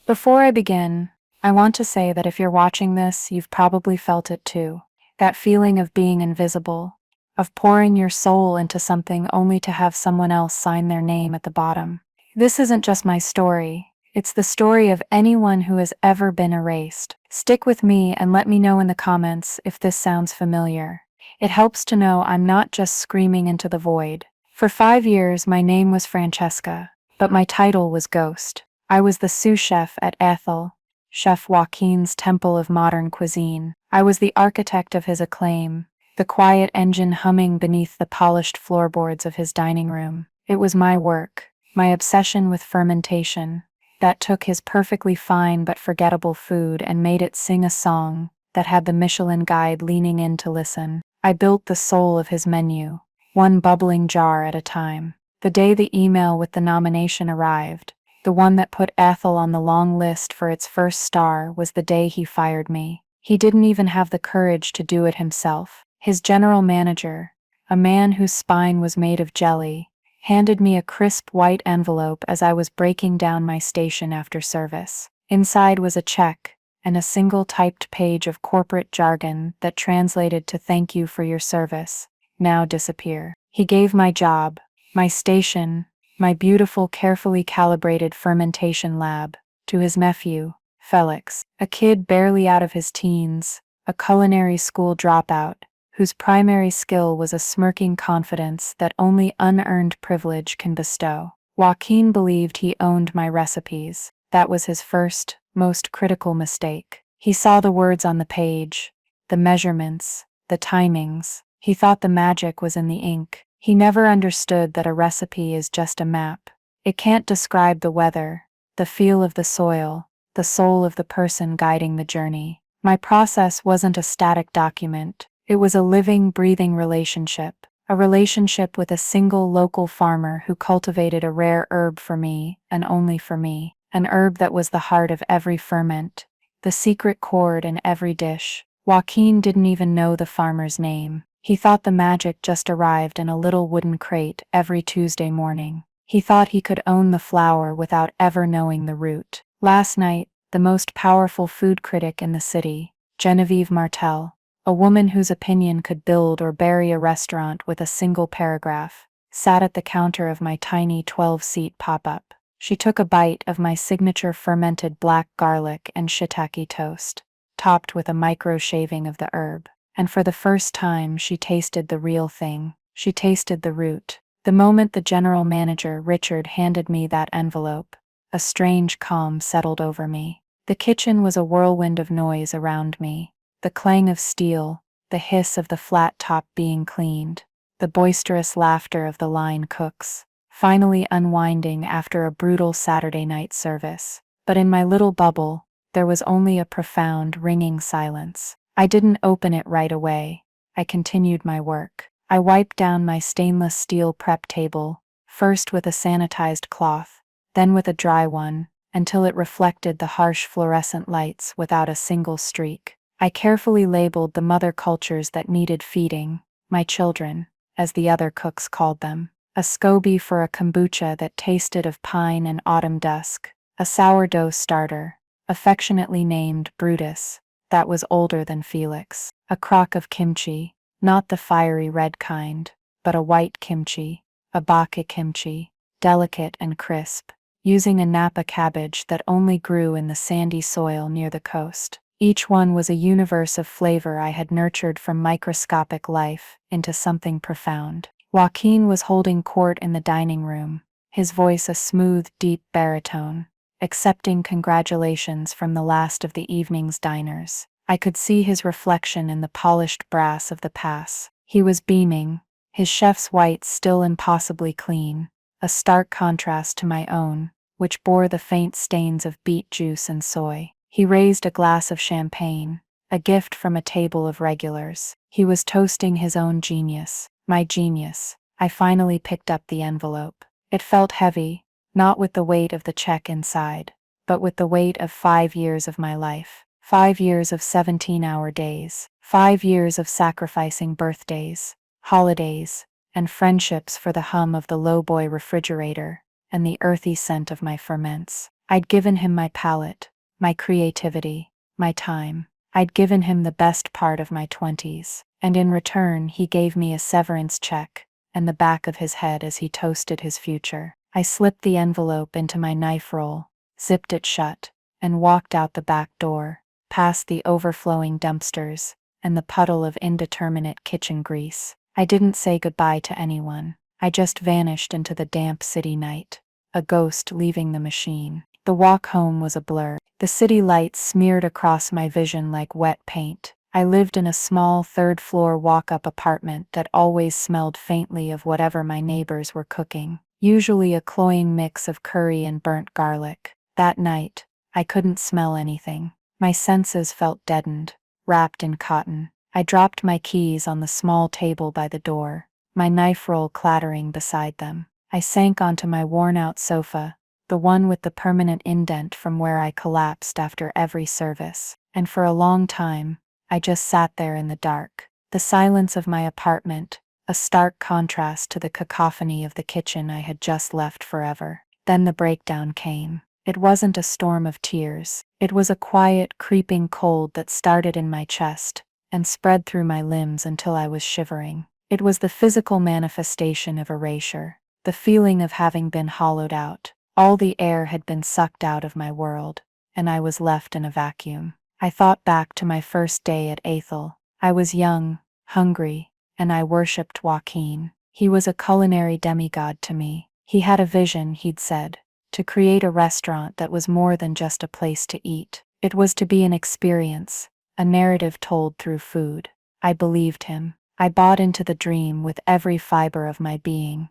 Before I begin, I want to say that if you're watching this, you've probably felt it too. That feeling of being invisible, of pouring your soul into something only to have someone else sign their name at the bottom. This isn't just my story, it's the story of anyone who has ever been erased. Stick with me and let me know in the comments if this sounds familiar. It helps to know I'm not just screaming into the void. For 5 years, my name was Francesca, but my title was Ghost. I was the sous chef at Aethel, Chef Joaquin's temple of modern cuisine. I was the architect of his acclaim, the quiet engine humming beneath the polished floorboards of his dining room. It was my work, my obsession with fermentation, that took his perfectly fine but forgettable food and made it sing a song that had the Michelin guide leaning in to listen. I built the soul of his menu, one bubbling jar at a time. The day the email with the nomination arrived, the one that put Aethel on the long list for its first star, was the day he fired me. He didn't even have the courage to do it himself. His general manager, a man whose spine was made of jelly, handed me a crisp white envelope as I was breaking down my station after service. Inside was a check and a single typed page of corporate jargon that translated to "Thank you for your service. Now disappear." He gave my job, my station, my beautiful, carefully calibrated fermentation lab, to his nephew, Felix, a kid barely out of his teens, a culinary school dropout, whose primary skill was a smirking confidence that only unearned privilege can bestow. Joaquin believed he owned my recipes. That was his first, most critical mistake. He saw the words on the page, the measurements, the timings. He thought the magic was in the ink. He never understood that a recipe is just a map. It can't describe the weather, the feel of the soil, the soul of the person guiding the journey. My process wasn't a static document. It was a living, breathing relationship. A relationship with a single local farmer who cultivated a rare herb for me, and only for me. An herb that was the heart of every ferment, the secret chord in every dish. Joaquin didn't even know the farmer's name. He thought the magic just arrived in a little wooden crate every Tuesday morning. He thought he could own the flower without ever knowing the root. Last night, the most powerful food critic in the city, Genevieve Martel, a woman whose opinion could build or bury a restaurant with a single paragraph, sat at the counter of my tiny 12-seat pop-up. She took a bite of my signature fermented black garlic and shiitake toast, topped with a micro-shaving of the herb. And for the first time, she tasted the real thing. She tasted the root. The moment the general manager, Richard, handed me that envelope, a strange calm settled over me. The kitchen was a whirlwind of noise around me. The clang of steel, the hiss of the flat top being cleaned, the boisterous laughter of the line cooks, finally unwinding after a brutal Saturday night service. But in my little bubble, there was only a profound, ringing silence. I didn't open it right away. I continued my work. I wiped down my stainless steel prep table, first with a sanitized cloth, then with a dry one, until it reflected the harsh fluorescent lights without a single streak. I carefully labeled the mother cultures that needed feeding, my children, as the other cooks called them. A SCOBY for a kombucha that tasted of pine and autumn dusk, a sourdough starter, affectionately named Brutus, that was older than Felix, a crock of kimchi, not the fiery red kind, but a white kimchi, a bake kimchi, delicate and crisp, using a Napa cabbage that only grew in the sandy soil near the coast. Each one was a universe of flavor I had nurtured from microscopic life into something profound. Joaquin was holding court in the dining room, his voice a smooth, deep baritone, accepting congratulations from the last of the evening's diners. I could see his reflection in the polished brass of the pass. He was beaming, his chef's whites still impossibly clean, a stark contrast to my own, which bore the faint stains of beet juice and soy. He raised a glass of champagne, a gift from a table of regulars. He was toasting his own genius, my genius. I finally picked up the envelope. It felt heavy, not with the weight of the check inside, but with the weight of 5 years of my life. 5 years of 17-hour days. 5 years of sacrificing birthdays, holidays, and friendships for the hum of the lowboy refrigerator and the earthy scent of my ferments. I'd given him my palate, my creativity, my time. I'd given him the best part of my 20s, and in return he gave me a severance check and the back of his head as he toasted his future. I slipped the envelope into my knife roll, zipped it shut, and walked out the back door, past the overflowing dumpsters and the puddle of indeterminate kitchen grease. I didn't say goodbye to anyone. I just vanished into the damp city night, a ghost leaving the machine. The walk home was a blur. The city lights smeared across my vision like wet paint. I lived in a small third-floor walk-up apartment that always smelled faintly of whatever my neighbors were cooking, usually a cloying mix of curry and burnt garlic. That night, I couldn't smell anything. My senses felt deadened, wrapped in cotton. I dropped my keys on the small table by the door, my knife roll clattering beside them. I sank onto my worn-out sofa, the one with the permanent indent from where I collapsed after every service, and for a long time, I just sat there in the dark. The silence of my apartment, a stark contrast to the cacophony of the kitchen I had just left forever. Then the breakdown came. It wasn't a storm of tears. It was a quiet, creeping cold that started in my chest and spread through my limbs until I was shivering. It was the physical manifestation of erasure, the feeling of having been hollowed out. All the air had been sucked out of my world, and I was left in a vacuum. I thought back to my first day at Aethel. I was young, hungry, and I worshipped Joaquin. He was a culinary demigod to me. He had a vision, he'd said, to create a restaurant that was more than just a place to eat. It was to be an experience, a narrative told through food. I believed him. I bought into the dream with every fiber of my being.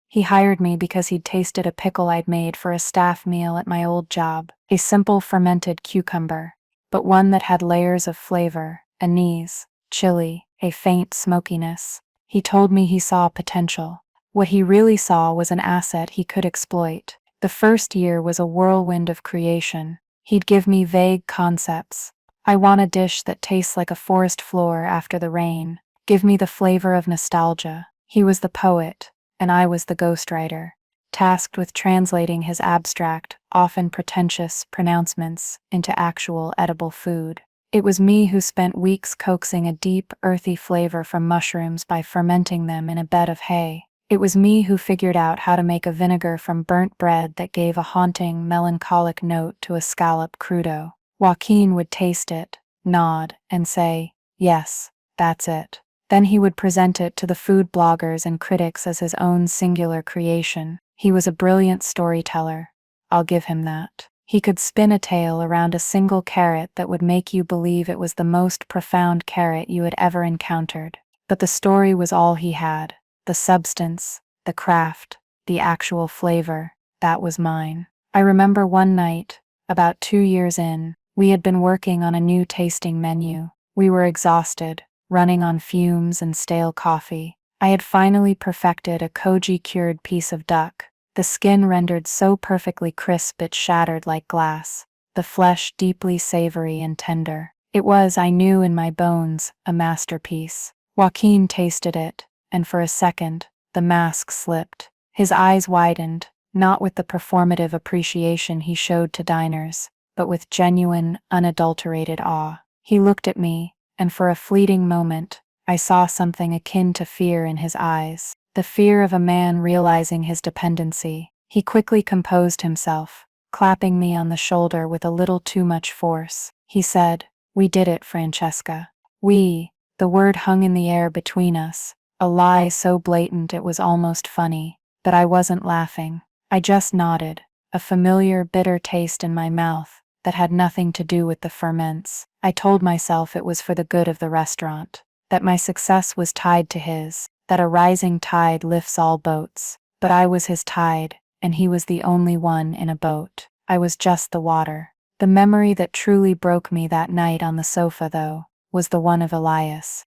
He hired me because he'd tasted a pickle I'd made for a staff meal at my old job, a simple fermented cucumber, but one that had layers of flavor, anise, chili, a faint smokiness. He told me he saw potential. What he really saw was an asset he could exploit. The first year was a whirlwind of creation. He'd give me vague concepts. I want a dish that tastes like a forest floor after the rain. Give me the flavor of nostalgia. He was the poet, and I was the ghostwriter, tasked with translating his abstract, often pretentious pronouncements into actual edible food. It was me who spent weeks coaxing a deep, earthy flavor from mushrooms by fermenting them in a bed of hay. It was me who figured out how to make a vinegar from burnt bread that gave a haunting, melancholic note to a scallop crudo. Joaquin would taste it, nod, and say, "Yes, that's it." Then he would present it to the food bloggers and critics as his own singular creation. He was a brilliant storyteller. I'll give him that. He could spin a tale around a single carrot that would make you believe it was the most profound carrot you had ever encountered. But the story was all he had. The substance, the craft, the actual flavor, that was mine. I remember one night, about 2 years in, we had been working on a new tasting menu. We were exhausted, running on fumes and stale coffee. I had finally perfected a koji-cured piece of duck, the skin rendered so perfectly crisp it shattered like glass, the flesh deeply savory and tender. It was, I knew in my bones, a masterpiece. Joaquin tasted it, and for a second, the mask slipped. His eyes widened, not with the performative appreciation he showed to diners, but with genuine, unadulterated awe. He looked at me, and for a fleeting moment, I saw something akin to fear in his eyes, the fear of a man realizing his dependency. He quickly composed himself, clapping me on the shoulder with a little too much force. He said, "We did it, Francesca." We, the word hung in the air between us, a lie so blatant it was almost funny, but I wasn't laughing. I just nodded, a familiar bitter taste in my mouth that had nothing to do with the ferments. I told myself it was for the good of the restaurant, that my success was tied to his, that a rising tide lifts all boats. But I was his tide, and he was the only one in a boat. I was just the water. The memory that truly broke me that night on the sofa, though, was the one of Elias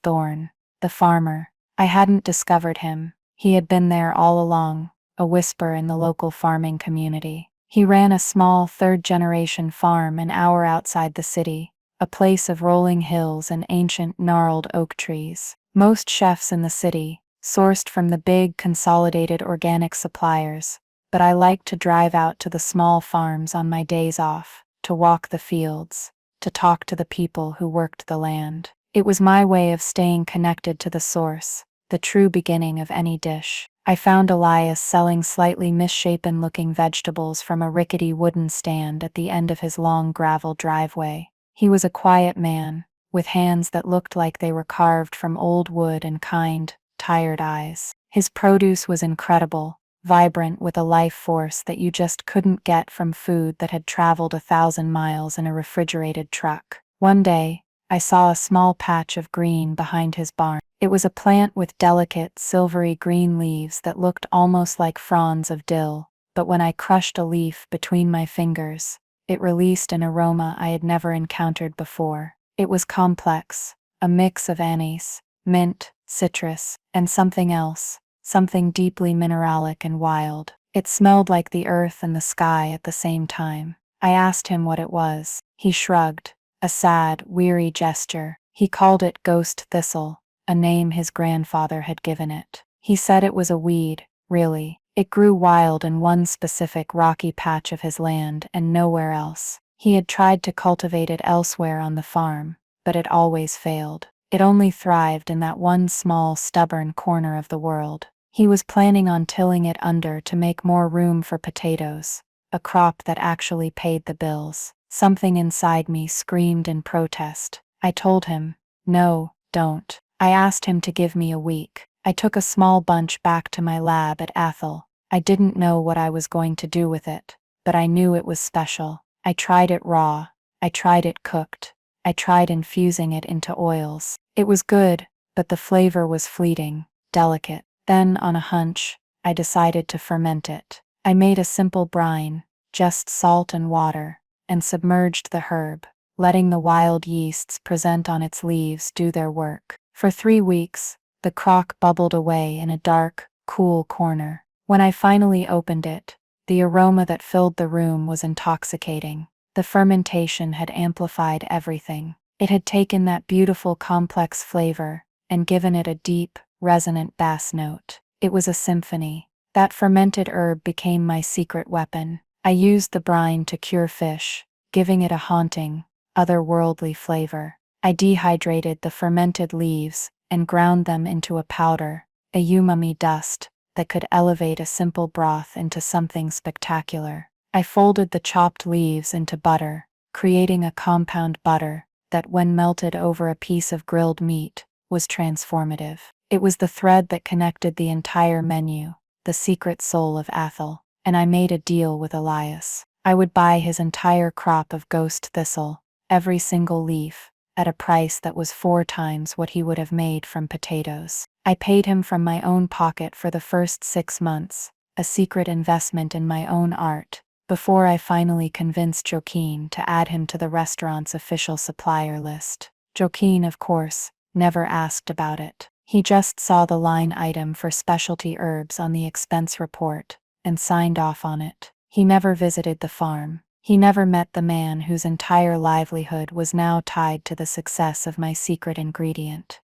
Thorne, the farmer. I hadn't discovered him. He had been there all along, a whisper in the local farming community. He ran a small third-generation farm an hour outside the city, a place of rolling hills and ancient gnarled oak trees. Most chefs in the city, sourced from the big consolidated organic suppliers, but I liked to drive out to the small farms on my days off, to walk the fields, to talk to the people who worked the land. It was my way of staying connected to the source, the true beginning of any dish. I found Elias selling slightly misshapen-looking vegetables from a rickety wooden stand at the end of his long gravel driveway. He was a quiet man, with hands that looked like they were carved from old wood and kind, tired eyes. His produce was incredible, vibrant with a life force that you just couldn't get from food that had traveled 1,000 miles in a refrigerated truck. One day, I saw a small patch of green behind his barn. It was a plant with delicate, silvery green leaves that looked almost like fronds of dill, but when I crushed a leaf between my fingers, it released an aroma I had never encountered before. It was complex, a mix of anise, mint, citrus, and something else, something deeply mineralic and wild. It smelled like the earth and the sky at the same time. I asked him what it was. He shrugged, a sad, weary gesture. He called it ghost thistle, a name his grandfather had given it. He said it was a weed, really. It grew wild in one specific rocky patch of his land and nowhere else. He had tried to cultivate it elsewhere on the farm, but it always failed. It only thrived in that one small, stubborn corner of the world. He was planning on tilling it under to make more room for potatoes, a crop that actually paid the bills. Something inside me screamed in protest. I told him, no, don't. I asked him to give me a week. I took a small bunch back to my lab at Aethel. I didn't know what I was going to do with it, but I knew it was special. I tried it raw. I tried it cooked. I tried infusing it into oils. It was good, but the flavor was fleeting, delicate. Then, on a hunch, I decided to ferment it. I made a simple brine, just salt and water, and submerged the herb, letting the wild yeasts present on its leaves do their work. For 3 weeks, the crock bubbled away in a dark, cool corner. When I finally opened it, the aroma that filled the room was intoxicating. The fermentation had amplified everything. It had taken that beautiful, complex flavor and given it a deep, resonant bass note. It was a symphony. That fermented herb became my secret weapon. I used the brine to cure fish, giving it a haunting, otherworldly flavor. I dehydrated the fermented leaves and ground them into a powder, a umami dust, that could elevate a simple broth into something spectacular. I folded the chopped leaves into butter, creating a compound butter that, when melted over a piece of grilled meat, was transformative. It was the thread that connected the entire menu, the secret soul of Aethel. And I made a deal with Elias. I would buy his entire crop of ghost thistle, every single leaf, at a price that was 4 times what he would have made from potatoes. I paid him from my own pocket for the first 6 months, a secret investment in my own art, before I finally convinced Joaquin to add him to the restaurant's official supplier list. Joaquin, of course, never asked about it. He just saw the line item for specialty herbs on the expense report and signed off on it. He never visited the farm. He never met the man whose entire livelihood was now tied to the success of my secret ingredient.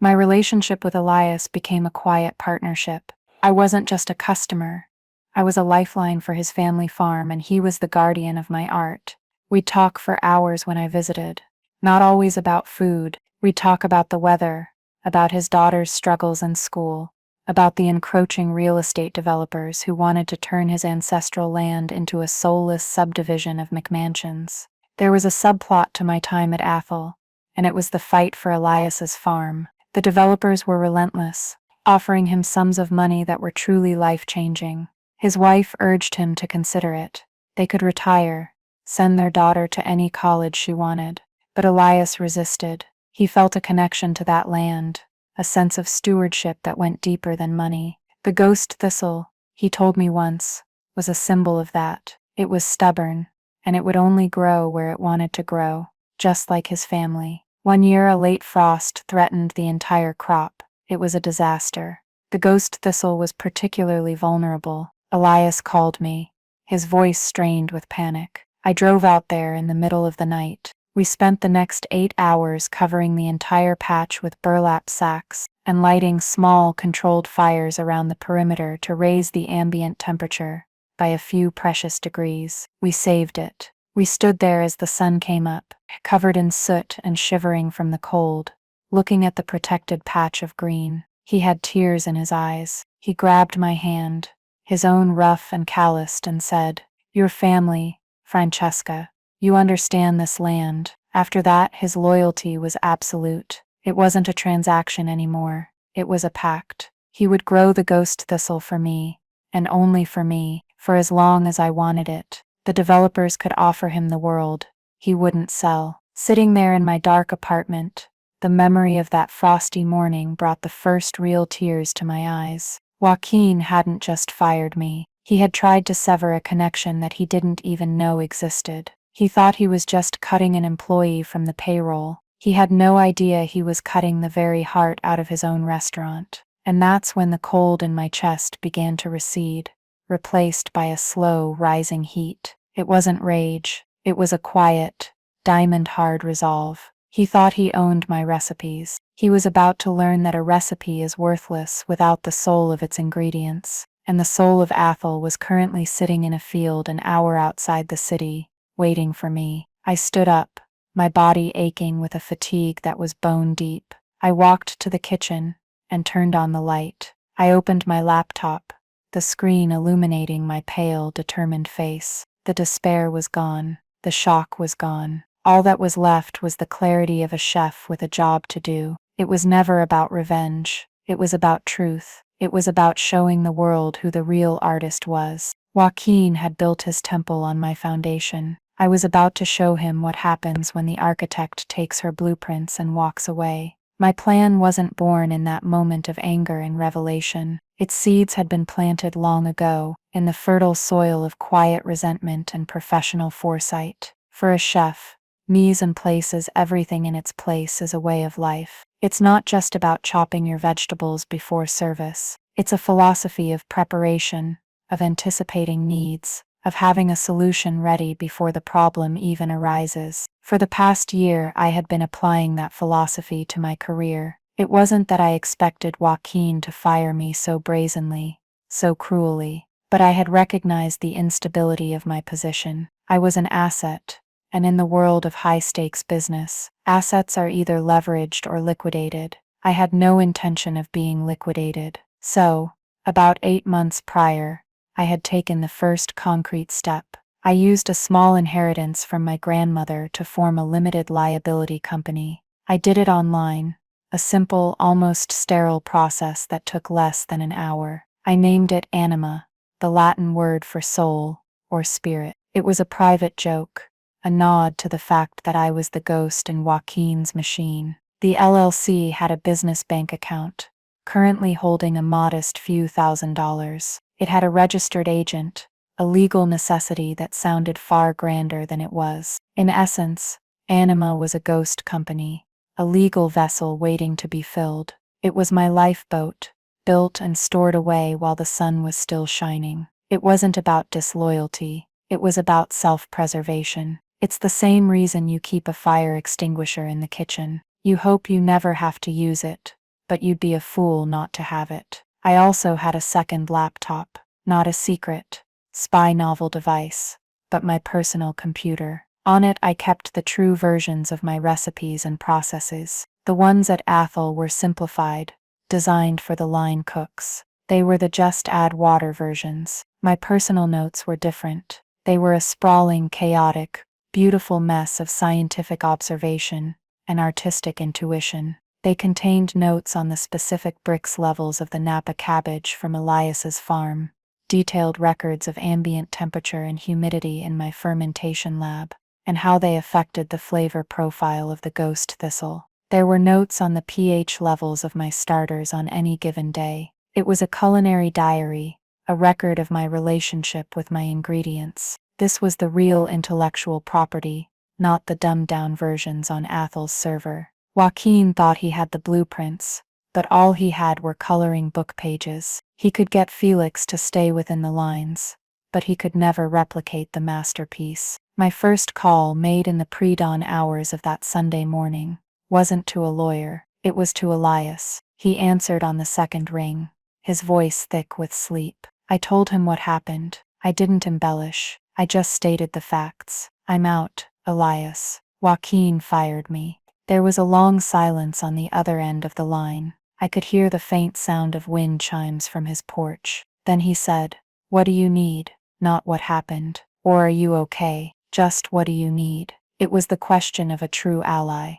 My relationship with Elias became a quiet partnership. I wasn't just a customer. I was a lifeline for his family farm, and he was the guardian of my art. We'd talk for hours when I visited. Not always about food. We'd talk about the weather, about his daughter's struggles in school, about the encroaching real estate developers who wanted to turn his ancestral land into a soulless subdivision of McMansions. There was a subplot to my time at Aethel, and it was the fight for Elias's farm. The developers were relentless, offering him sums of money that were truly life-changing. His wife urged him to consider it. They could retire, send their daughter to any college she wanted. But Elias resisted. He felt a connection to that land, a sense of stewardship that went deeper than money. The ghost thistle, he told me once, was a symbol of that. It was stubborn, and it would only grow where it wanted to grow, just like his family. One year, a late frost threatened the entire crop. It was a disaster. The ghost thistle was particularly vulnerable. Elias called me, his voice strained with panic. I drove out there in the middle of the night. We spent the next 8 hours covering the entire patch with burlap sacks, and lighting small, controlled fires around the perimeter to raise the ambient temperature by a few precious degrees. We saved it. We stood there as the sun came up, covered in soot and shivering from the cold, looking at the protected patch of green. He had tears in his eyes. He grabbed my hand, his own rough and calloused, and said, "Your family, Francesca. You understand this land." After that, his loyalty was absolute. It wasn't a transaction anymore. It was a pact. He would grow the ghost thistle for me, and only for me, for as long as I wanted it. The developers could offer him the world. He wouldn't sell. Sitting there in my dark apartment, the memory of that frosty morning brought the first real tears to my eyes. Joaquin hadn't just fired me. He had tried to sever a connection that he didn't even know existed. He thought he was just cutting an employee from the payroll. He had no idea he was cutting the very heart out of his own restaurant. And that's when the cold in my chest began to recede, replaced by a slow, rising heat. It wasn't rage. It was a quiet, diamond-hard resolve. He thought he owned my recipes. He was about to learn that a recipe is worthless without the soul of its ingredients. And the soul of Aethel was currently sitting in a field an hour outside the city, waiting for me. I stood up, my body aching with a fatigue that was bone deep. I walked to the kitchen and turned on the light. I opened my laptop, the screen illuminating my pale, determined face. The despair was gone. The shock was gone. All that was left was the clarity of a chef with a job to do. It was never about revenge. It was about truth. It was about showing the world who the real artist was. Joaquin had built his temple on my foundation. I was about to show him what happens when the architect takes her blueprints and walks away. My plan wasn't born in that moment of anger and revelation. Its seeds had been planted long ago, in the fertile soil of quiet resentment and professional foresight. For a chef, mise en place is everything in its place is a way of life. It's not just about chopping your vegetables before service. It's a philosophy of preparation, of anticipating needs, of having a solution ready before the problem even arises. For the past year, I had been applying that philosophy to my career. It wasn't that I expected Joaquin to fire me so brazenly, so cruelly, but I had recognized the instability of my position. I was an asset, and in the world of high-stakes business, assets are either leveraged or liquidated. I had no intention of being liquidated. So, about 8 months prior, I had taken the first concrete step. I used a small inheritance from my grandmother to form a limited liability company. I did it online, a simple, almost sterile process that took less than an hour. I named it Anima, the Latin word for soul or spirit. It was a private joke, a nod to the fact that I was the ghost in Joaquin's machine. The LLC had a business bank account, currently holding a modest few $1,000s. It had a registered agent, a legal necessity that sounded far grander than it was. In essence, Anima was a ghost company, a legal vessel waiting to be filled. It was my lifeboat, built and stored away while the sun was still shining. It wasn't about disloyalty. It was about self-preservation. It's the same reason you keep a fire extinguisher in the kitchen. You hope you never have to use it, but you'd be a fool not to have it. I also had a second laptop, not a secret, spy novel device, but my personal computer. On it I kept the true versions of my recipes and processes. The ones at Aethel were simplified, designed for the line cooks. They were the just add water versions. My personal notes were different. They were a sprawling, chaotic, beautiful mess of scientific observation and artistic intuition. They contained notes on the specific bricks levels of the Napa cabbage from Elias's farm, detailed records of ambient temperature and humidity in my fermentation lab, and how they affected the flavor profile of the ghost thistle. There were notes on the pH levels of my starters on any given day. It was a culinary diary, a record of my relationship with my ingredients. This was the real intellectual property, not the dumbed-down versions on Aethel's server. Joaquin thought he had the blueprints, but all he had were coloring book pages. He could get Felix to stay within the lines, but he could never replicate the masterpiece. My first call, made in the pre-dawn hours of that Sunday morning, wasn't to a lawyer. It was to Elias. He answered on the second ring, his voice thick with sleep. I told him what happened. I didn't embellish. I just stated the facts. I'm out, Elias. Joaquin fired me. There was a long silence on the other end of the line. I could hear the faint sound of wind chimes from his porch. Then he said, "What do you need? Not what happened. Or are you okay? Just what do you need?" It was the question of a true ally.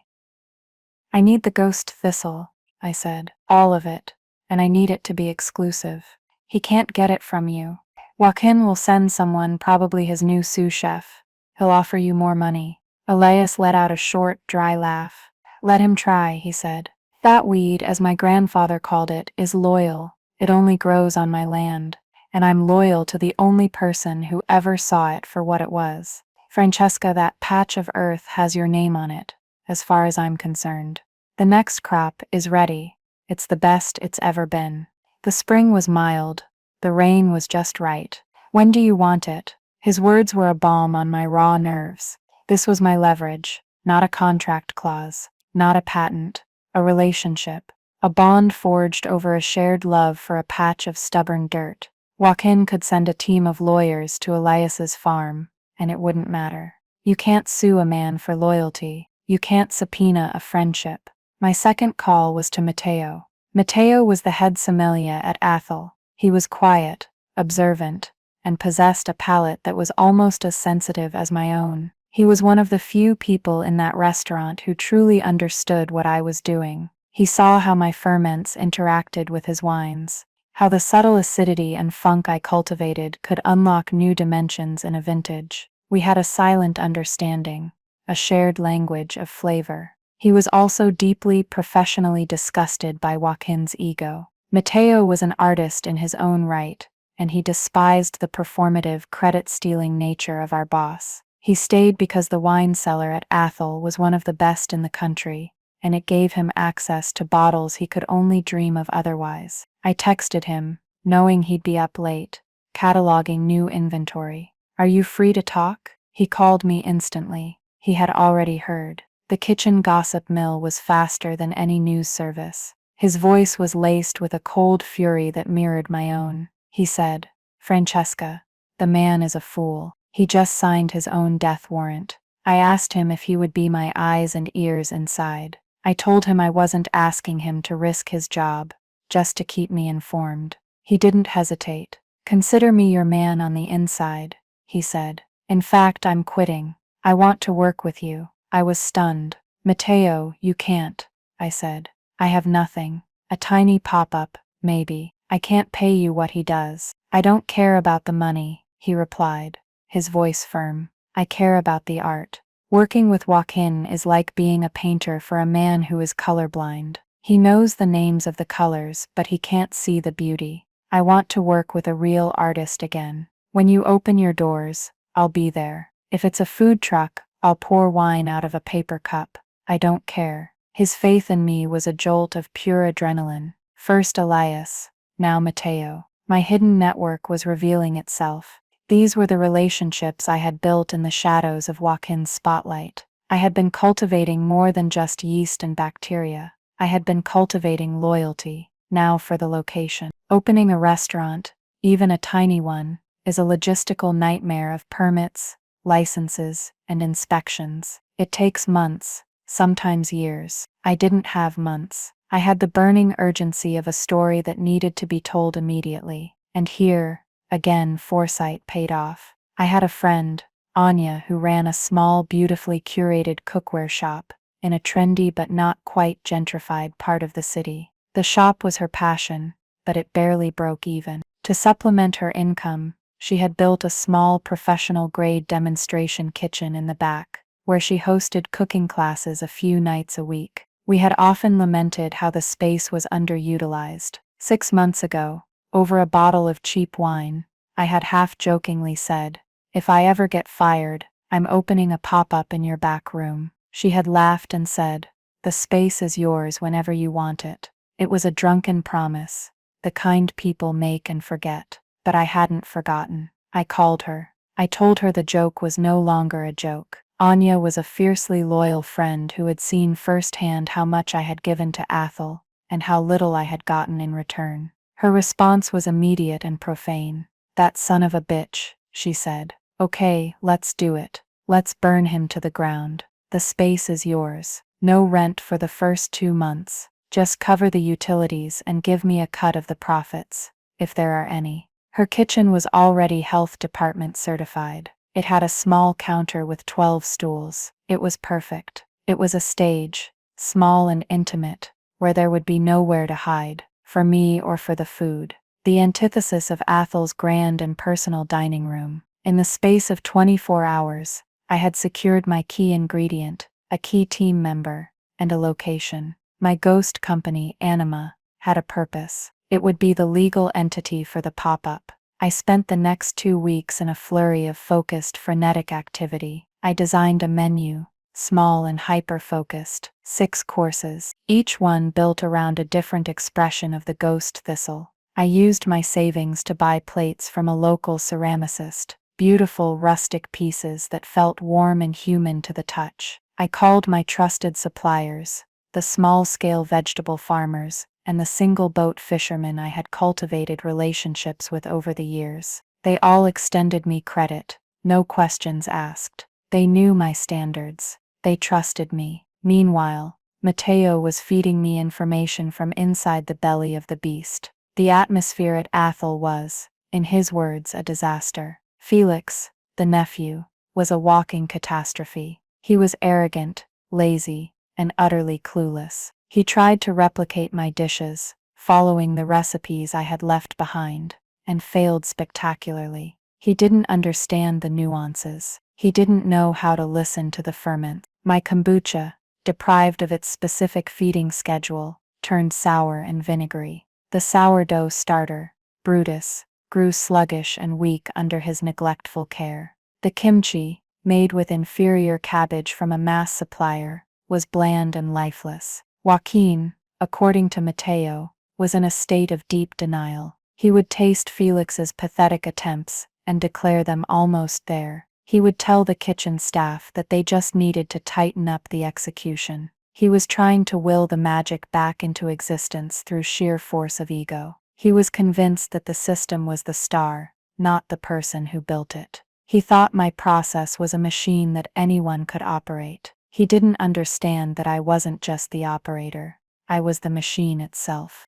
"I need the ghost thistle," I said. "All of it. And I need it to be exclusive. He can't get it from you. Joaquin will send someone, probably his new sous chef. He'll offer you more money." Elias let out a short, dry laugh. "Let him try," he said. "That weed, as my grandfather called it, is loyal. It only grows on my land. And I'm loyal to the only person who ever saw it for what it was. Francesca, that patch of earth has your name on it, as far as I'm concerned. The next crop is ready. It's the best it's ever been." The spring was mild. The rain was just right. "When do you want it?" His words were a balm on my raw nerves. This was my leverage, not a contract clause, not a patent, a relationship, a bond forged over a shared love for a patch of stubborn dirt. Joaquin could send a team of lawyers to Elias's farm, and it wouldn't matter. You can't sue a man for loyalty. You can't subpoena a friendship. My second call was to Matteo. Matteo was the head sommelier at Aethel. He was quiet, observant, and possessed a palate that was almost as sensitive as my own. He was one of the few people in that restaurant who truly understood what I was doing. He saw how my ferments interacted with his wines, how the subtle acidity and funk I cultivated could unlock new dimensions in a vintage. We had a silent understanding, a shared language of flavor. He was also deeply professionally disgusted by Joaquin's ego. Matteo was an artist in his own right, and he despised the performative, credit-stealing nature of our boss. He stayed because the wine cellar at Aethel was one of the best in the country, and it gave him access to bottles he could only dream of otherwise. I texted him, knowing he'd be up late, cataloging new inventory. "Are you free to talk?" He called me instantly. He had already heard. The kitchen gossip mill was faster than any news service. His voice was laced with a cold fury that mirrored my own. He said, "Francesca, the man is a fool. He just signed his own death warrant." I asked him if he would be my eyes and ears inside. I told him I wasn't asking him to risk his job, just to keep me informed. He didn't hesitate. "Consider me your man on the inside," he said. "In fact, I'm quitting. I want to work with you." I was stunned. "Matteo, you can't," I said. "I have nothing. A tiny pop-up, maybe. I can't pay you what he does." "I don't care about the money," he replied, his voice firm. "I care about the art. Working with Joaquin is like being a painter for a man who is colorblind. He knows the names of the colors, but he can't see the beauty. I want to work with a real artist again. When you open your doors, I'll be there. If it's a food truck, I'll pour wine out of a paper cup. I don't care." His faith in me was a jolt of pure adrenaline. First Elias, now Matteo. My hidden network was revealing itself. These were the relationships I had built in the shadows of Joaquin's spotlight. I had been cultivating more than just yeast and bacteria. I had been cultivating loyalty. Now for the location. Opening a restaurant, even a tiny one, is a logistical nightmare of permits, licenses, and inspections. It takes months, sometimes years. I didn't have months. I had the burning urgency of a story that needed to be told immediately. And here, again, foresight paid off. I had a friend, Anya, who ran a small, beautifully curated cookware shop in a trendy but not quite gentrified part of the city. The shop was her passion, but it barely broke even. To supplement her income, she had built a small professional-grade demonstration kitchen in the back, where she hosted cooking classes a few nights a week. We had often lamented how the space was underutilized. 6 months ago, over a bottle of cheap wine, I had half-jokingly said, "If I ever get fired, I'm opening a pop-up in your back room." She had laughed and said, "The space is yours whenever you want it." It was a drunken promise, the kind people make and forget. But I hadn't forgotten. I called her. I told her the joke was no longer a joke. Anya was a fiercely loyal friend who had seen firsthand how much I had given to Aethel, and how little I had gotten in return. Her response was immediate and profane. "That son of a bitch," she said. "Okay, let's do it. Let's burn him to the ground. The space is yours. No rent for the first 2 months. Just cover the utilities and give me a cut of the profits, if there are any." Her kitchen was already health department certified. It had a small counter with 12 stools. It was perfect. It was a stage, small and intimate, where there would be nowhere to hide, for me or for the food. The antithesis of Aethel's grand and personal dining room. In the space of 24 hours, I had secured my key ingredient, a key team member, and a location. My ghost company, Anima, had a purpose. It would be the legal entity for the pop-up. I spent the next 2 weeks in a flurry of focused, frenetic activity. I designed a menu, small and hyper-focused, 6 courses, each one built around a different expression of the ghost thistle. I used my savings to buy plates from a local ceramicist, beautiful rustic pieces that felt warm and human to the touch. I called my trusted suppliers, the small-scale vegetable farmers, and the single-boat fishermen I had cultivated relationships with over the years. They all extended me credit, no questions asked. They knew my standards. They trusted me. Meanwhile, Matteo was feeding me information from inside the belly of the beast. The atmosphere at Aethel was, in his words, a disaster. Felix, the nephew, was a walking catastrophe. He was arrogant, lazy, and utterly clueless. He tried to replicate my dishes, following the recipes I had left behind, and failed spectacularly. He didn't understand the nuances. He didn't know how to listen to the ferment. My kombucha, deprived of its specific feeding schedule, turned sour and vinegary. The sourdough starter, Brutus, grew sluggish and weak under his neglectful care. The kimchi, made with inferior cabbage from a mass supplier, was bland and lifeless. Joaquin, according to Matteo, was in a state of deep denial. He would taste Felix's pathetic attempts and declare them almost there. He would tell the kitchen staff that they just needed to tighten up the execution. He was trying to will the magic back into existence through sheer force of ego. He was convinced that the system was the star, not the person who built it. He thought my process was a machine that anyone could operate. He didn't understand that I wasn't just the operator. I was the machine itself.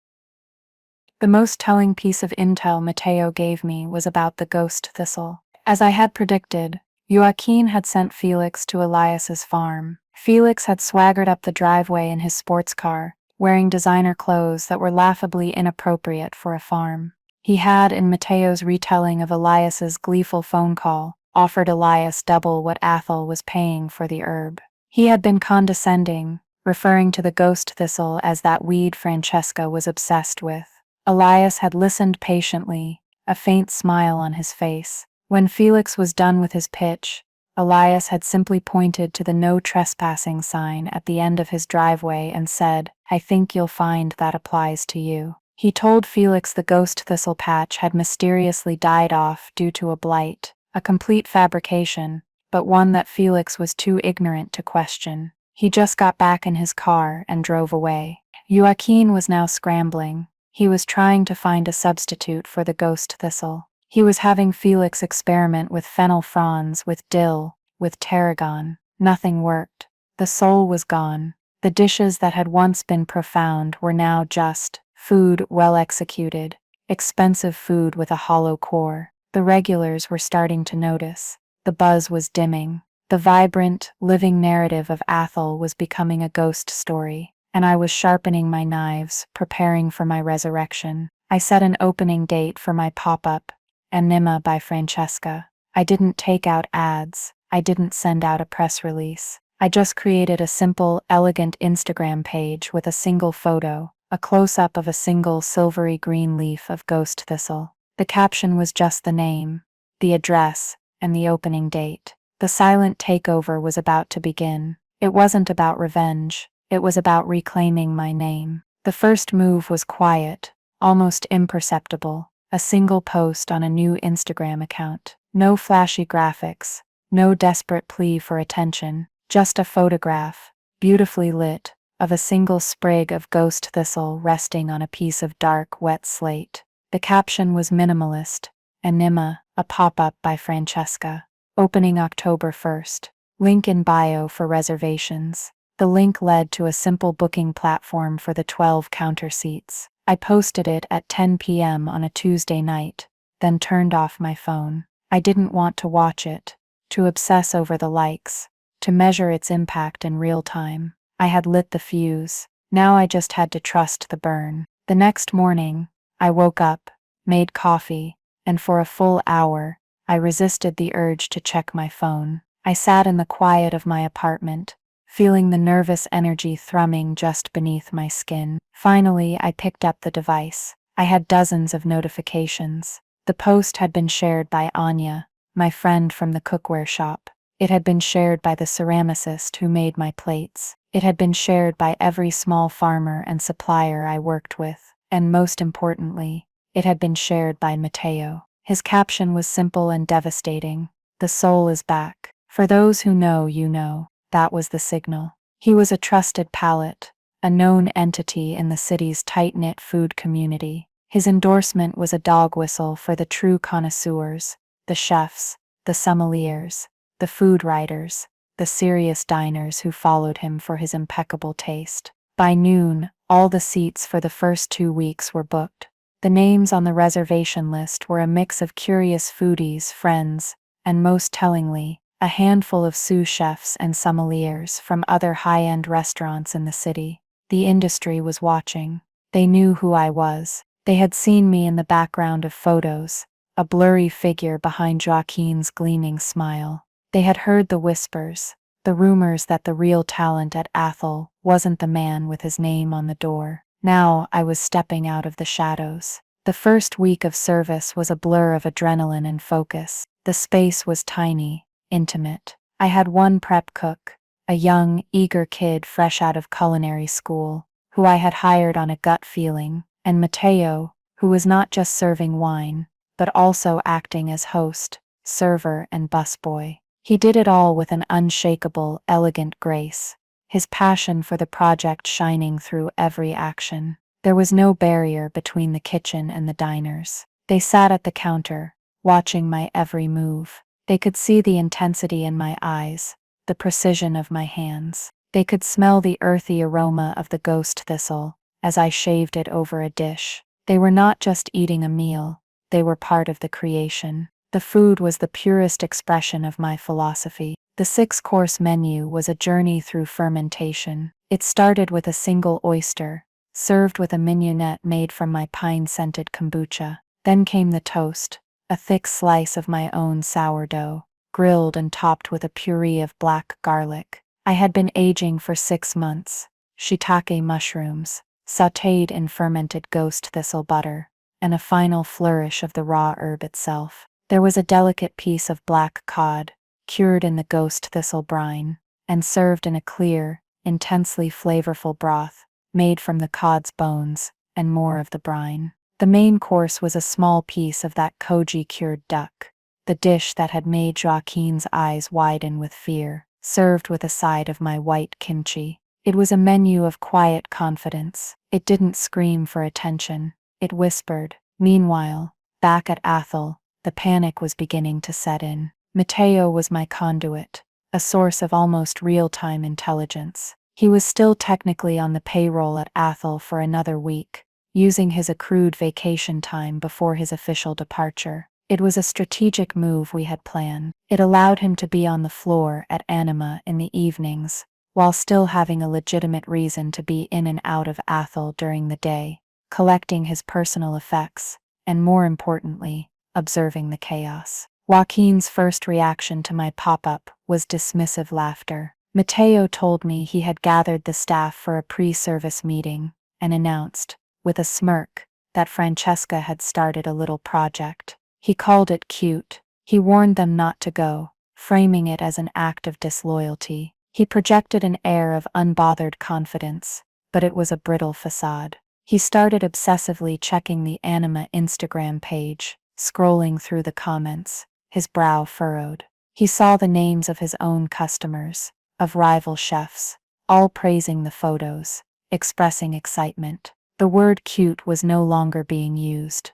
The most telling piece of intel Matteo gave me was about the ghost thistle. As I had predicted, Joaquin had sent Felix to Elias's farm. Felix had swaggered up the driveway in his sports car, wearing designer clothes that were laughably inappropriate for a farm. He had, in Matteo's retelling of Elias's gleeful phone call, offered Elias double what Aethel was paying for the herb. He had been condescending, referring to the ghost thistle as that weed Francesca was obsessed with. Elias had listened patiently, a faint smile on his face. When Felix was done with his pitch, Elias had simply pointed to the no trespassing sign at the end of his driveway and said, "I think you'll find that applies to you." He told Felix the ghost thistle patch had mysteriously died off due to a blight, a complete fabrication, but one that Felix was too ignorant to question. He just got back in his car and drove away. Joaquin was now scrambling. He was trying to find a substitute for the ghost thistle. He was having Felix experiment with fennel fronds, with dill, with tarragon. Nothing worked. The soul was gone. The dishes that had once been profound were now just food well executed, expensive food with a hollow core. The regulars were starting to notice. The buzz was dimming. The vibrant, living narrative of Aethel was becoming a ghost story, and I was sharpening my knives, preparing for my resurrection. I set an opening date for my pop-up, Anima by Francesca. I didn't take out ads. I didn't send out a press release. I just created a simple, elegant Instagram page with a single photo, a close-up of a single silvery green leaf of ghost thistle. The caption was just the name, the address, and the opening date. The silent takeover was about to begin. It wasn't about revenge. It was about reclaiming my name. The first move was quiet, almost imperceptible. A single post on a new Instagram account. No flashy graphics, no desperate plea for attention, just a photograph, beautifully lit, of a single sprig of ghost thistle resting on a piece of dark, wet slate. The caption was minimalist, Anima, a pop-up by Francesca. Opening October 1st. Link in bio for reservations. The link led to a simple booking platform for the 12 counter seats. I posted it at 10 p.m. on a Tuesday night, then turned off my phone. I didn't want to watch it, to obsess over the likes, to measure its impact in real time. I had lit the fuse. Now I just had to trust the burn. The next morning, I woke up, made coffee, and for a full hour, I resisted the urge to check my phone. I sat in the quiet of my apartment, feeling the nervous energy thrumming just beneath my skin. Finally, I picked up the device. I had dozens of notifications. The post had been shared by Anya, my friend from the cookware shop. It had been shared by the ceramicist who made my plates. It had been shared by every small farmer and supplier I worked with. And most importantly, it had been shared by Matteo. His caption was simple and devastating. The soul is back. For those who know, you know. That was the signal. He was a trusted palate, a known entity in the city's tight-knit food community. His endorsement was a dog whistle for the true connoisseurs, the chefs, the sommeliers, the food writers, the serious diners who followed him for his impeccable taste. By noon, all the seats for the first 2 weeks were booked. The names on the reservation list were a mix of curious foodies, friends, and most tellingly, a handful of sous chefs and sommeliers from other high-end restaurants in the city. The industry was watching. They knew who I was. They had seen me in the background of photos, a blurry figure behind Joaquin's gleaming smile. They had heard the whispers, the rumors that the real talent at Aethel wasn't the man with his name on the door. Now I was stepping out of the shadows. The first week of service was a blur of adrenaline and focus. The space was tiny, intimate. I had one prep cook, a young, eager kid fresh out of culinary school, who I had hired on a gut feeling, and Matteo, who was not just serving wine, but also acting as host, server, and busboy. He did it all with an unshakable, elegant grace, his passion for the project shining through every action. There was no barrier between the kitchen and the diners. They sat at the counter, watching my every move. They could see the intensity in my eyes, the precision of my hands. They could smell the earthy aroma of the ghost thistle as I shaved it over a dish. They were not just eating a meal, they were part of the creation. The food was the purest expression of my philosophy. The 6-course menu was a journey through fermentation. It started with a single oyster, served with a mignonette made from my pine-scented kombucha. Then came the toast, a thick slice of my own sourdough, grilled and topped with a puree of black garlic I had been aging for 6 months, shiitake mushrooms, sautéed in fermented ghost thistle butter, and a final flourish of the raw herb itself. There was a delicate piece of black cod, cured in the ghost thistle brine, and served in a clear, intensely flavorful broth, made from the cod's bones, and more of the brine. The main course was a small piece of that koji-cured duck, the dish that had made Joaquin's eyes widen with fear, served with a side of my white kimchi. It was a menu of quiet confidence. It didn't scream for attention. It whispered. Meanwhile, back at Aethel, the panic was beginning to set in. Matteo was my conduit, a source of almost real-time intelligence. He was still technically on the payroll at Aethel for another week, using his accrued vacation time before his official departure. It was a strategic move we had planned. It allowed him to be on the floor at Anima in the evenings, while still having a legitimate reason to be in and out of Aethel during the day, collecting his personal effects, and more importantly, observing the chaos. Joaquin's first reaction to my pop-up was dismissive laughter. Matteo told me he had gathered the staff for a pre-service meeting and announced, with a smirk, that Francesca had started a little project. He called it cute. He warned them not to go, framing it as an act of disloyalty. He projected an air of unbothered confidence, but it was a brittle facade. He started obsessively checking the Anima Instagram page, scrolling through the comments, his brow furrowed. He saw the names of his own customers, of rival chefs, all praising the photos, expressing excitement. The word cute was no longer being used.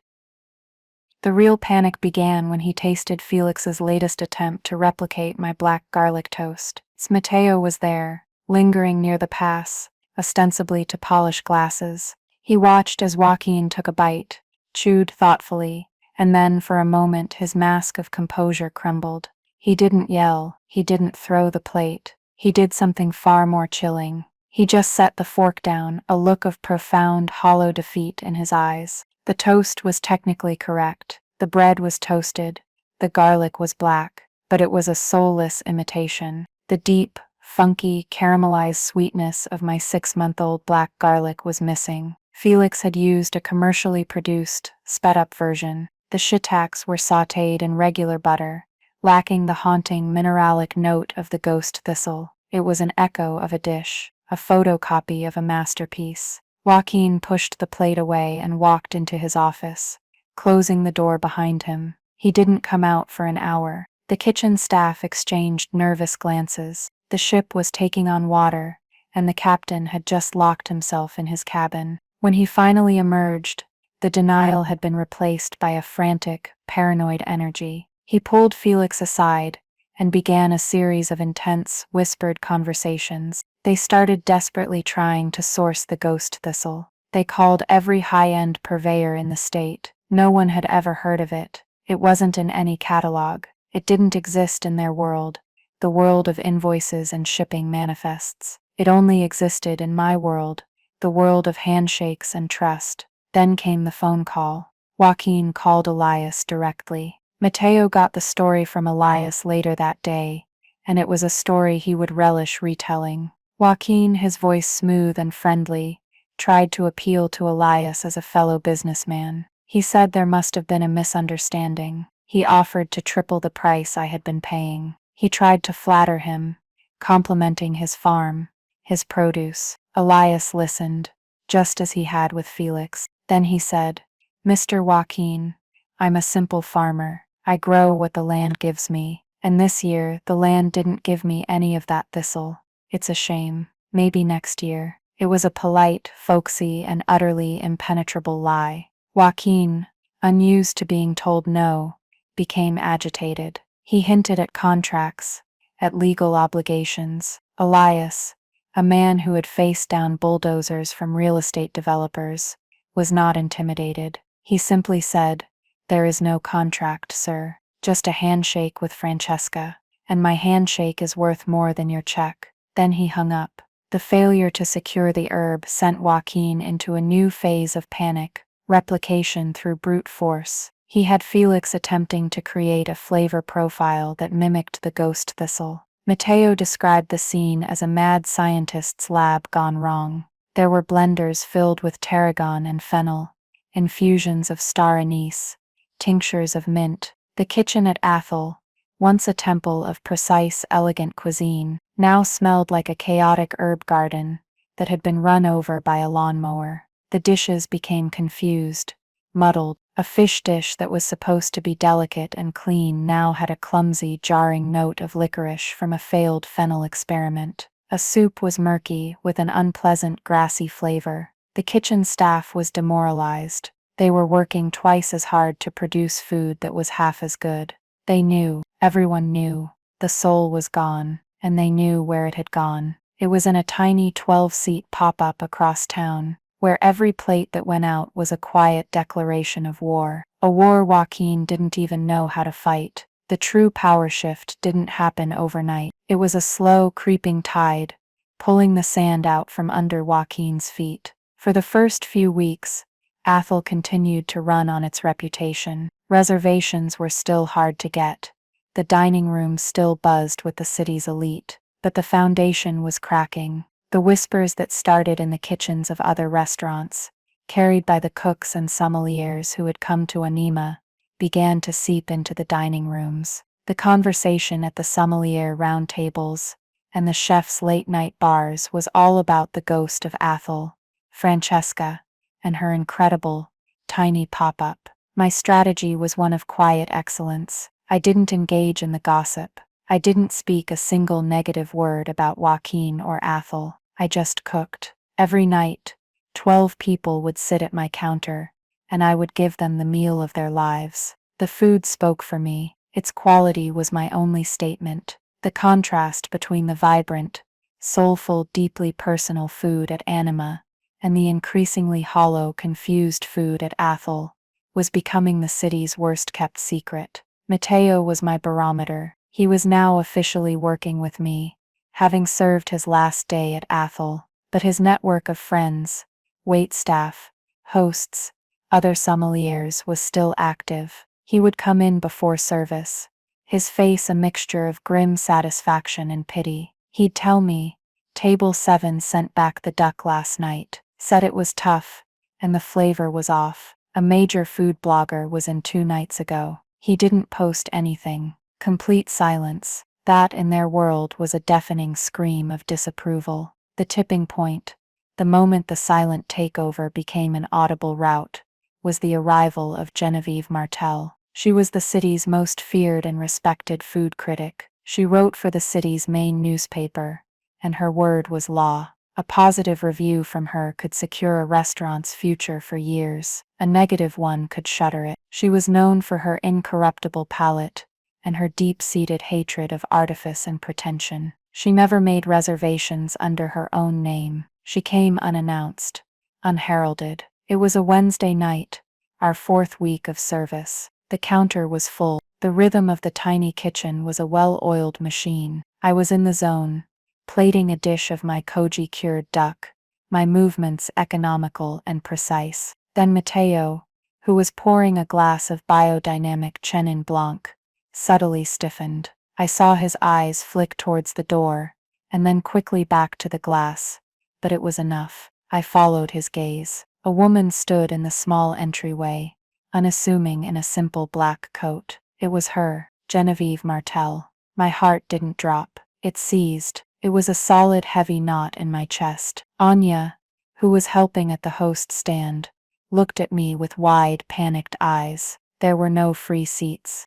The real panic began when he tasted Felix's latest attempt to replicate my black garlic toast. Mateo was there, lingering near the pass, ostensibly to polish glasses. He watched as Joaquin took a bite, chewed thoughtfully, and then for a moment his mask of composure crumbled. He didn't yell, he didn't throw the plate. He did something far more chilling. He just set the fork down, a look of profound, hollow defeat in his eyes. The toast was technically correct. The bread was toasted. The garlic was black, but it was a soulless imitation. The deep, funky, caramelized sweetness of my 6-month-old black garlic was missing. Felix had used a commercially produced, sped-up version. The shiitakes were sautéed in regular butter, lacking the haunting mineralic note of the ghost thistle. It was an echo of a dish, a photocopy of a masterpiece. Joaquin pushed the plate away and walked into his office, closing the door behind him. He didn't come out for an hour. The kitchen staff exchanged nervous glances. The ship was taking on water, and the captain had just locked himself in his cabin. When he finally emerged, the denial had been replaced by a frantic, paranoid energy. He pulled Felix aside and began a series of intense, whispered conversations. They started desperately trying to source the ghost thistle. They called every high-end purveyor in the state. No one had ever heard of it. It wasn't in any catalog. It didn't exist in their world, the world of invoices and shipping manifests. It only existed in my world, the world of handshakes and trust. Then came the phone call. Joaquin called Elias directly. Mateo got the story from Elias later that day, and it was a story he would relish retelling. Joaquin, his voice smooth and friendly, tried to appeal to Elias as a fellow businessman. He said there must have been a misunderstanding. He offered to triple the price I had been paying. He tried to flatter him, complimenting his farm, his produce. Elias listened, just as he had with Felix. Then he said, "Mr. Joaquin, I'm a simple farmer. I grow what the land gives me, and this year the land didn't give me any of that thistle. It's a shame. Maybe next year." It was a polite, folksy, and utterly impenetrable lie. Joaquin, unused to being told no, became agitated. He hinted at contracts, at legal obligations. Elias, a man who had faced down bulldozers from real estate developers, was not intimidated. He simply said, "There is no contract, sir. Just a handshake with Francesca, and my handshake is worth more than your check." Then he hung up. The failure to secure the herb sent Joaquin into a new phase of panic, replication through brute force. He had Felix attempting to create a flavor profile that mimicked the ghost thistle. Mateo described the scene as a mad scientist's lab gone wrong. There were blenders filled with tarragon and fennel, infusions of star anise, tinctures of mint. The kitchen at Aethel, once a temple of precise, elegant cuisine, now smelled like a chaotic herb garden that had been run over by a lawnmower. The dishes became confused, muddled. A fish dish that was supposed to be delicate and clean now had a clumsy, jarring note of licorice from a failed fennel experiment. A soup was murky, with an unpleasant, grassy flavor. The kitchen staff was demoralized. They were working twice as hard to produce food that was half as good. They knew, everyone knew, the soul was gone, and they knew where it had gone. It was in a tiny 12-seat pop-up across town, where every plate that went out was a quiet declaration of war. A war Joaquin didn't even know how to fight. The true power shift didn't happen overnight. It was a slow, creeping tide, pulling the sand out from under Joaquin's feet. For the first few weeks, Aethel continued to run on its reputation. Reservations were still hard to get. The dining room still buzzed with the city's elite. But the foundation was cracking. The whispers that started in the kitchens of other restaurants, carried by the cooks and sommeliers who had come to Anima, began to seep into the dining rooms. The conversation at the sommelier round tables and the chef's late-night bars was all about the ghost of Aethel, Francesca, and her incredible, tiny pop-up. My strategy was one of quiet excellence. I didn't engage in the gossip. I didn't speak a single negative word about Joaquin or Aethel. I just cooked. Every night, 12 people would sit at my counter, and I would give them the meal of their lives. The food spoke for me. Its quality was my only statement. The contrast between the vibrant, soulful, deeply personal food at Anima and the increasingly hollow, confused food at Aethel was becoming the city's worst-kept secret. Matteo was my barometer. He was now officially working with me, having served his last day at Aethel, but his network of friends, waitstaff, hosts, other sommeliers was still active. He would come in before service, his face a mixture of grim satisfaction and pity. He'd tell me, "Table 7 sent back the duck last night, said it was tough, and the flavor was off. A major food blogger was in 2 nights ago." He didn't post anything. Complete silence. That in their world was a deafening scream of disapproval. The tipping point, the moment the silent takeover became an audible rout, was the arrival of Genevieve Martel. She was the city's most feared and respected food critic. She wrote for the city's main newspaper, and her word was law. A positive review from her could secure a restaurant's future for years. A negative one could shutter it. She was known for her incorruptible palate and her deep-seated hatred of artifice and pretension. She never made reservations under her own name. She came unannounced, unheralded. It was a Wednesday night, our 4th week of service. The counter was full. The rhythm of the tiny kitchen was a well-oiled machine. I was in the zone, plating a dish of my koji-cured duck, my movements economical and precise. Then Matteo, who was pouring a glass of biodynamic Chenin Blanc, subtly stiffened. I saw his eyes flick towards the door, and then quickly back to the glass, but it was enough. I followed his gaze. A woman stood in the small entryway, unassuming in a simple black coat. It was her, Genevieve Martel. My heart didn't drop. It seized. It was a solid, heavy knot in my chest. Anya, who was helping at the host stand, looked at me with wide, panicked eyes. There were no free seats.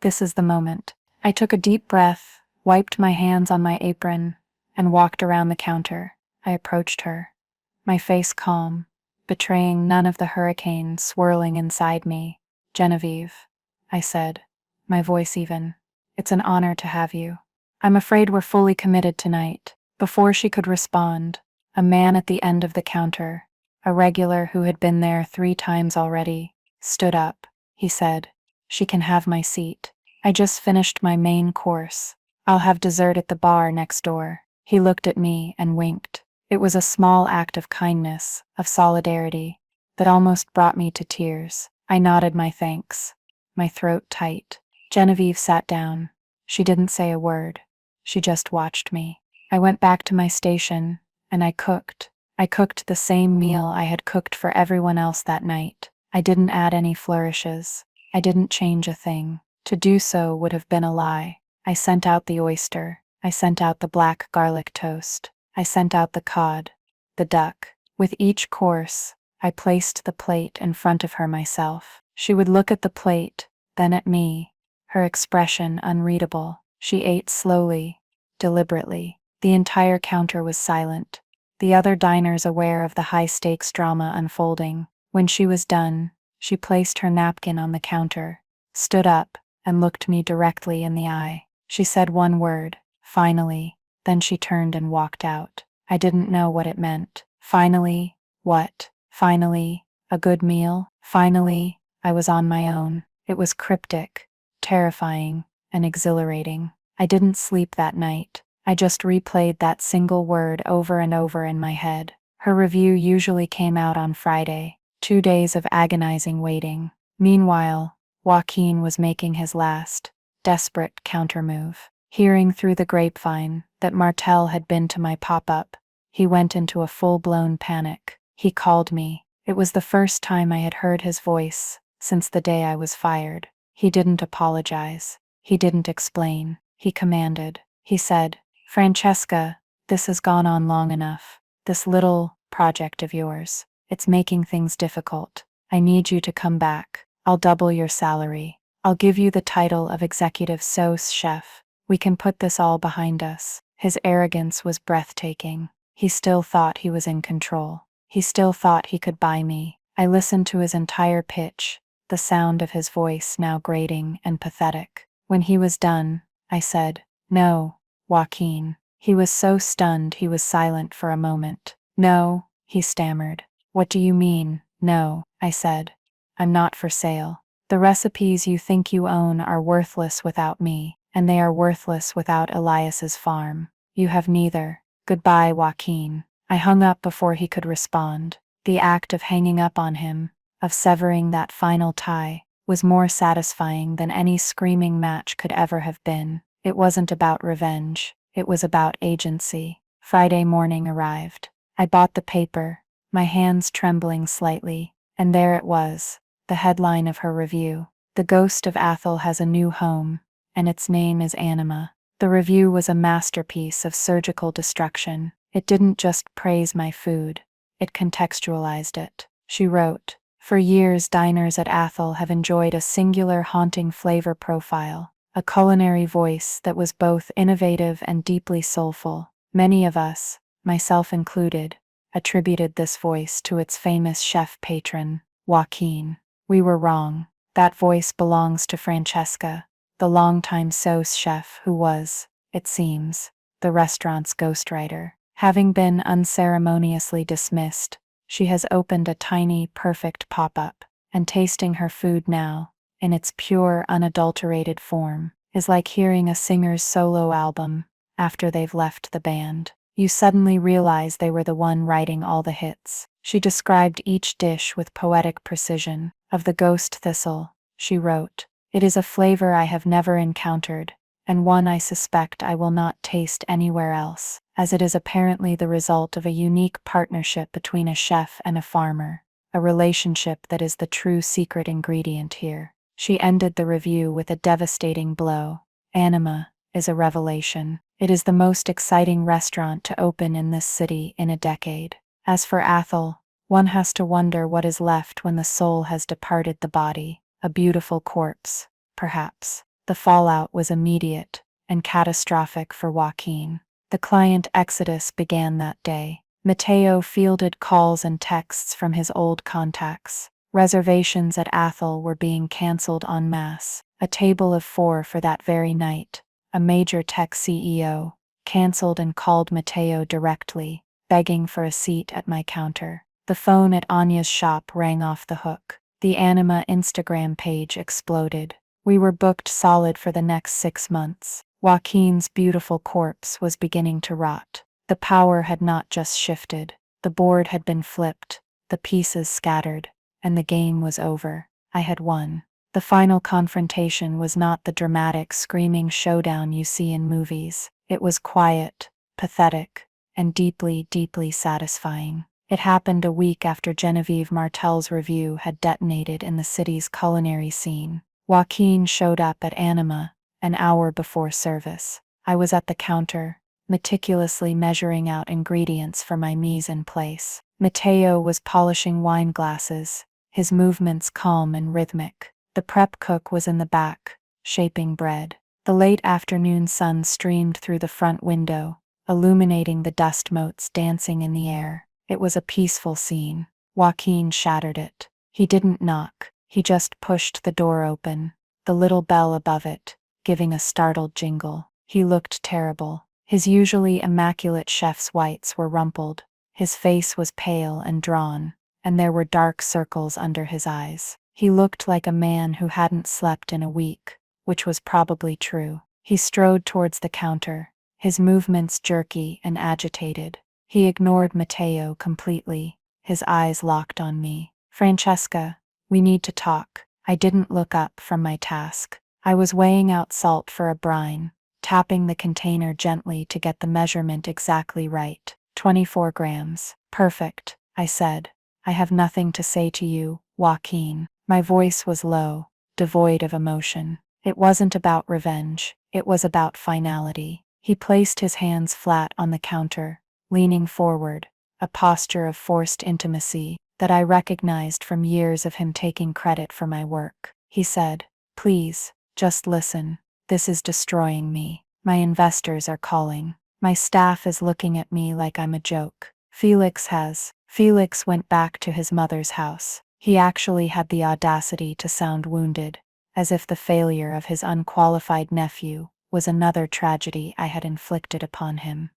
"This is the moment." I took a deep breath, wiped my hands on my apron, and walked around the counter. I approached her, my face calm, betraying none of the hurricane swirling inside me. "Genevieve," I said, my voice even, "it's an honor to have you. I'm afraid we're fully committed tonight." Before she could respond, a man at the end of the counter, a regular who had been there 3 times already, stood up. He said, "She can have my seat. I just finished my main course. I'll have dessert at the bar next door." He looked at me and winked. It was a small act of kindness, of solidarity, that almost brought me to tears. I nodded my thanks, my throat tight. Genevieve sat down. She didn't say a word. She just watched me. I went back to my station, and I cooked. I cooked the same meal I had cooked for everyone else that night. I didn't add any flourishes. I didn't change a thing. To do so would have been a lie. I sent out the oyster. I sent out the black garlic toast. I sent out the cod, the duck. With each course, I placed the plate in front of her myself. She would look at the plate, then at me, her expression unreadable. She ate slowly, deliberately. The entire counter was silent, the other diners aware of the high-stakes drama unfolding. When she was done, she placed her napkin on the counter, stood up, and looked me directly in the eye. She said one word, "Finally," then she turned and walked out. I didn't know what it meant. Finally, what? Finally, a good meal? Finally, I was on my own. It was cryptic, terrifying, and exhilarating. I didn't sleep that night. I just replayed that single word over and over in my head. Her review usually came out on Friday. 2 days of agonizing waiting. Meanwhile, Joaquin was making his last, desperate countermove. Hearing through the grapevine that Martel had been to my pop-up, he went into a full-blown panic. He called me. It was the first time I had heard his voice since the day I was fired. He didn't apologize. He didn't explain. He commanded. He said, "Francesca, this has gone on long enough. This little project of yours. It's making things difficult. I need you to come back. I'll double your salary. I'll give you the title of executive sauce chef. We can put this all behind us." His arrogance was breathtaking. He still thought he was in control. He still thought he could buy me. I listened to his entire pitch, the sound of his voice now grating and pathetic. When he was done, I said, "No, Joaquin." He was so stunned he was silent for a moment. "No," he stammered. "What do you mean, no?" I said. "I'm not for sale. The recipes you think you own are worthless without me, and they are worthless without Elias's farm. You have neither. Goodbye, Joaquin." I hung up before he could respond. The act of hanging up on him, of severing that final tie, was more satisfying than any screaming match could ever have been. It wasn't about revenge. It was about agency. Friday morning arrived. I bought the paper, my hands trembling slightly, and there it was, the headline of her review. "The ghost of Aethel has a new home, and its name is Anima." The review was a masterpiece of surgical destruction. It didn't just praise my food, it contextualized it. She wrote, "For years diners at Aethel have enjoyed a singular haunting flavor profile, a culinary voice that was both innovative and deeply soulful. Many of us, myself included, attributed this voice to its famous chef patron, Joaquin. We were wrong. That voice belongs to Francesca, the longtime sauce chef who was, it seems, the restaurant's ghostwriter. Having been unceremoniously dismissed, she has opened a tiny, perfect pop-up, and tasting her food now, in its pure, unadulterated form, is like hearing a singer's solo album after they've left the band. You suddenly realize they were the one writing all the hits. She described each dish with poetic precision. "Of the ghost thistle," she wrote, "it is a flavor I have never encountered, and one I suspect I will not taste anywhere else, as it is apparently the result of a unique partnership between a chef and a farmer, a relationship that is the true secret ingredient here." She ended the review with a devastating blow. "Anima is a revelation. It is the most exciting restaurant to open in this city in a decade. As for Aethel, one has to wonder what is left when the soul has departed the body. A beautiful corpse, perhaps." The fallout was immediate and catastrophic for Joaquin. The client exodus began that day. Mateo fielded calls and texts from his old contacts. Reservations at Aethel were being cancelled en masse. A table of 4 for that very night, a major tech CEO, cancelled and called Mateo directly, begging for a seat at my counter. The phone at Anya's shop rang off the hook. The Anima Instagram page exploded. We were booked solid for the next 6 months. Joaquin's beautiful corpse was beginning to rot. The power had not just shifted. The board had been flipped, the pieces scattered, and the game was over. I had won. The final confrontation was not the dramatic, screaming showdown you see in movies. It was quiet, pathetic, and deeply, deeply satisfying. It happened a week after Genevieve Martel's review had detonated in the city's culinary scene. Joaquin showed up at Anima an hour before service. I was at the counter, meticulously measuring out ingredients for my mise en place. Mateo was polishing wine glasses, his movements calm and rhythmic. The prep cook was in the back, shaping bread. The late afternoon sun streamed through the front window, illuminating the dust motes dancing in the air. It was a peaceful scene. Joaquin shattered it. He didn't knock. He just pushed the door open, the little bell above it, giving a startled jingle. He looked terrible. His usually immaculate chef's whites were rumpled. His face was pale and drawn, and there were dark circles under his eyes. He looked like a man who hadn't slept in a week, which was probably true. He strode towards the counter, his movements jerky and agitated. He ignored Mateo completely, his eyes locked on me. "Francesca, we need to talk." I didn't look up from my task. I was weighing out salt for a brine, tapping the container gently to get the measurement exactly right. 24 grams. "Perfect," I said. "I have nothing to say to you, Joaquin." My voice was low, devoid of emotion. It wasn't about revenge, it was about finality. He placed his hands flat on the counter, leaning forward, a posture of forced intimacy that I recognized from years of him taking credit for my work. He said, "Please, just listen. This is destroying me. My investors are calling. My staff is looking at me like I'm a joke. Felix has. Felix went back to his mother's house. He actually had the audacity to sound wounded, as if the failure of his unqualified nephew was another tragedy I had inflicted upon him.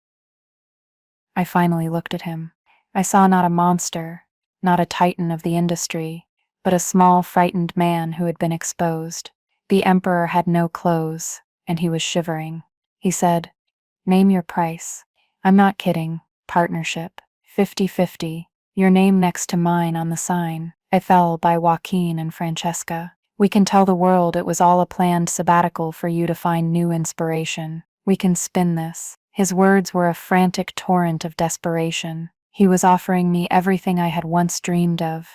I finally looked at him. I saw not a monster, not a titan of the industry, but a small, frightened man who had been exposed. The emperor had no clothes, and he was shivering. He said, "Name your price." "I'm not kidding. Partnership. 50-50. Your name next to mine on the sign. Aethel by Joaquin and Francesca. We can tell the world it was all a planned sabbatical for you to find new inspiration. We can spin this." His words were a frantic torrent of desperation. He was offering me everything I had once dreamed of,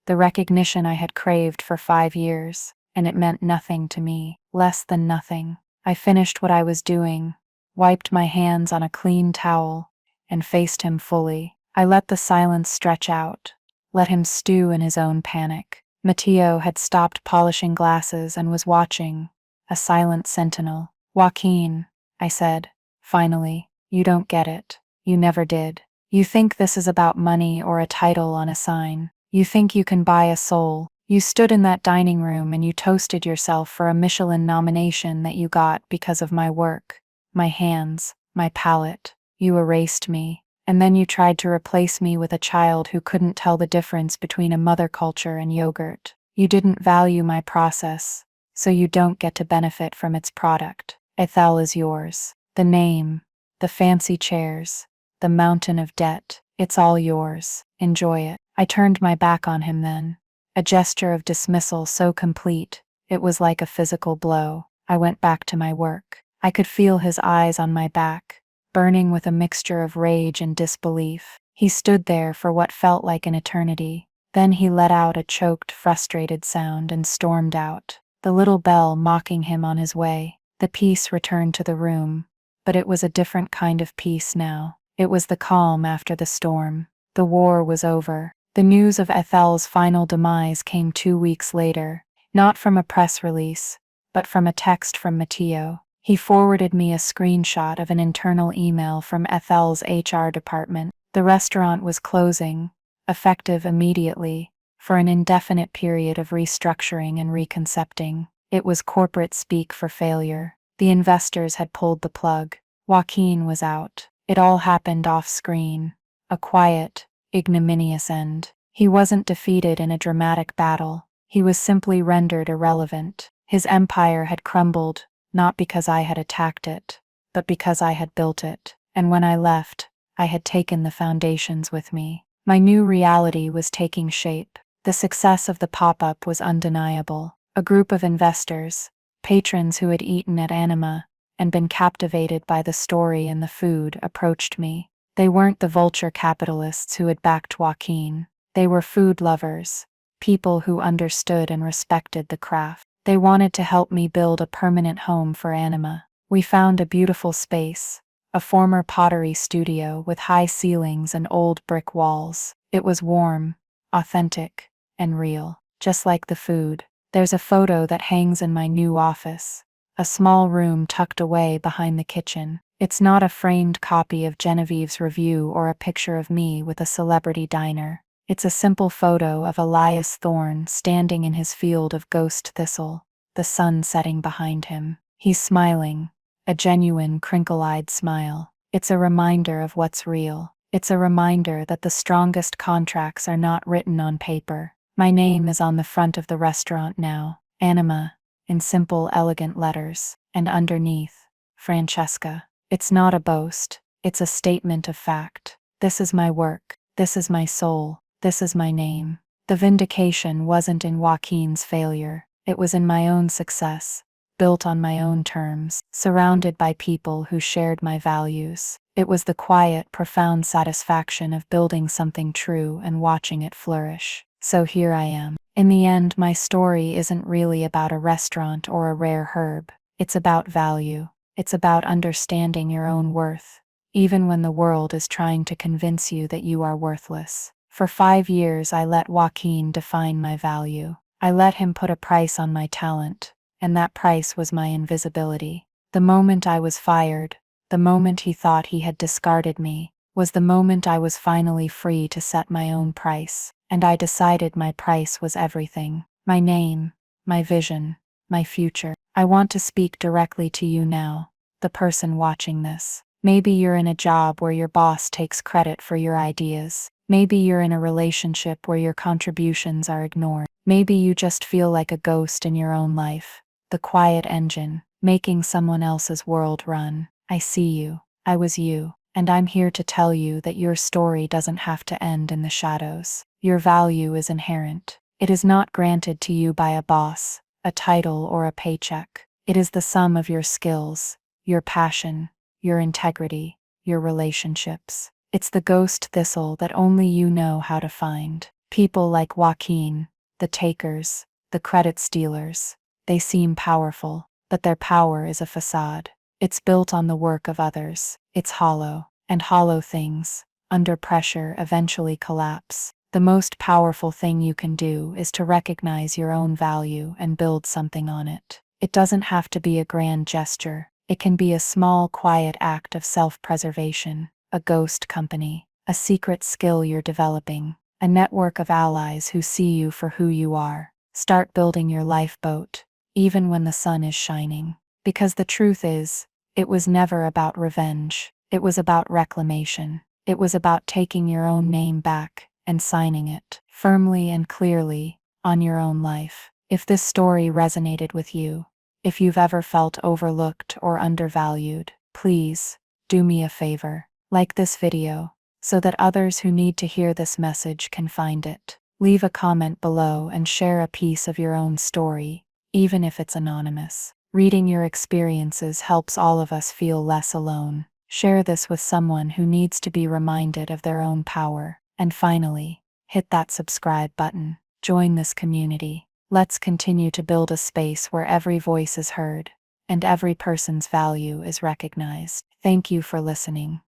the recognition I had craved for 5 years, and it meant nothing to me, less than nothing. I finished what I was doing, wiped my hands on a clean towel, and faced him fully. I let the silence stretch out, let him stew in his own panic. Matteo had stopped polishing glasses and was watching, a silent sentinel. "Joaquin," I said, finally, "you don't get it. You never did. You think this is about money or a title on a sign. You think you can buy a soul. You stood in that dining room and you toasted yourself for a Michelin nomination that you got because of my work, my hands, my palate. You erased me, and then you tried to replace me with a child who couldn't tell the difference between a mother culture and yogurt. You didn't value my process, so you don't get to benefit from its product. Aethel is yours. The name, the fancy chairs, the mountain of debt, it's all yours. Enjoy it." I turned my back on him then, a gesture of dismissal so complete, it was like a physical blow. I went back to my work. I could feel his eyes on my back, burning with a mixture of rage and disbelief. He stood there for what felt like an eternity. Then he let out a choked, frustrated sound and stormed out, the little bell mocking him on his way. The peace returned to the room, but it was a different kind of peace now. It was the calm after the storm. The war was over. The news of Aethel's final demise came 2 weeks later, not from a press release, but from a text from Matteo. He forwarded me a screenshot of an internal email from Aethel's HR department. The restaurant was closing, effective immediately, for an indefinite period of restructuring and reconcepting. It was corporate speak for failure. The investors had pulled the plug. Joaquin was out. It all happened off-screen. A quiet, ignominious end. He wasn't defeated in a dramatic battle. He was simply rendered irrelevant. His empire had crumbled, not because I had attacked it, but because I had built it. And when I left, I had taken the foundations with me. My new reality was taking shape. The success of the pop-up was undeniable. A group of investors, patrons who had eaten at Anima and been captivated by the story and the food, approached me. They weren't the vulture capitalists who had backed Joaquin. They were food lovers, people who understood and respected the craft. They wanted to help me build a permanent home for Anima. We found a beautiful space, a former pottery studio with high ceilings and old brick walls. It was warm, authentic, and real, just like the food. There's a photo that hangs in my new office, a small room tucked away behind the kitchen. It's not a framed copy of Genevieve's review or a picture of me with a celebrity diner. It's a simple photo of Elias Thorne standing in his field of ghost thistle, the sun setting behind him. He's smiling, a genuine crinkle-eyed smile. It's a reminder of what's real. It's a reminder that the strongest contracts are not written on paper. My name is on the front of the restaurant now, Anima, in simple, elegant letters, and underneath, Francesca. It's not a boast, it's a statement of fact. This is my work, this is my soul, this is my name. The vindication wasn't in Joaquin's failure, it was in my own success, built on my own terms, surrounded by people who shared my values. It was the quiet, profound satisfaction of building something true and watching it flourish. So here I am. In the end, my story isn't really about a restaurant or a rare herb. It's about value. It's about understanding your own worth, even when the world is trying to convince you that you are worthless. For 5 years, I let Joaquin define my value. I let him put a price on my talent, and that price was my invisibility. The moment I was fired, The moment he thought he had discarded me was the moment I was finally free to set my own price, and I decided my price was everything. My name, my vision, my future. I want to speak directly to you now, the person watching this. Maybe you're in a job where your boss takes credit for your ideas. Maybe you're in a relationship where your contributions are ignored. Maybe you just feel like a ghost in your own life, the quiet engine, making someone else's world run. I see you. I was you. And I'm here to tell you that your story doesn't have to end in the shadows. Your value is inherent. It is not granted to you by a boss, a title, or a paycheck. It is the sum of your skills, your passion, your integrity, your relationships. It's the ghost thistle that only you know how to find. People like Joaquin, the takers, the credit stealers, they seem powerful, but their power is a facade. It's built on the work of others. It's hollow, and hollow things, under pressure, eventually collapse. The most powerful thing you can do is to recognize your own value and build something on it. It doesn't have to be a grand gesture. It can be a small, quiet act of self-preservation, a ghost company, a secret skill you're developing, a network of allies who see you for who you are. Start building your lifeboat, even when the sun is shining. Because the truth is, it was never about revenge. It was about reclamation. It was about taking your own name back and signing it, firmly and clearly, on your own life. If this story resonated with you, if you've ever felt overlooked or undervalued, please, do me a favor. Like this video, so that others who need to hear this message can find it. Leave a comment below and share a piece of your own story, even if it's anonymous. Reading your experiences helps all of us feel less alone. Share this with someone who needs to be reminded of their own power. And finally, hit that subscribe button. Join this community. Let's continue to build a space where every voice is heard and every person's value is recognized. Thank you for listening.